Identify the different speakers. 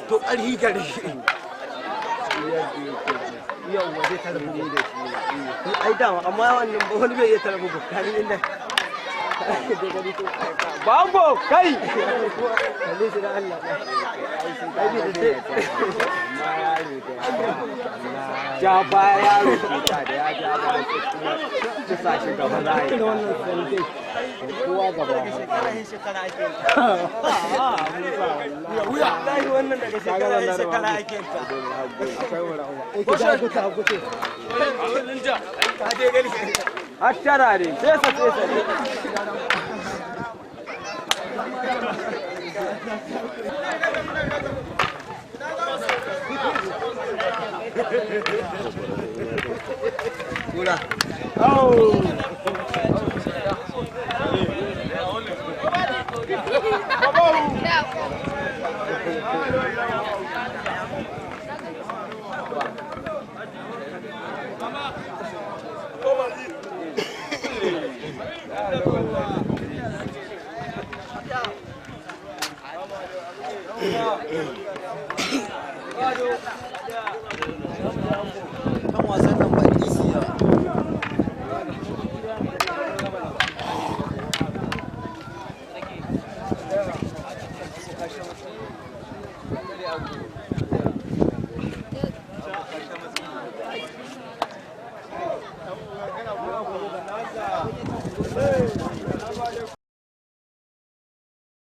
Speaker 1: to ƙarfi gare yau waje ta rabu da shi ai dama amma wannan ba wani bai iya ta rabu bukani inda bango kai kalle shi da Allah ja baya rubuta da ya ja ba ta sashi gaba za a yi wannan sanke kowa gaba shekara ake wuya dai wannan daga shekara ake ta akwai wani ko shi ta kuce ninja ka dai gani hattara ne sai sa Kura. Oh. Kan wasan nan ba isiya.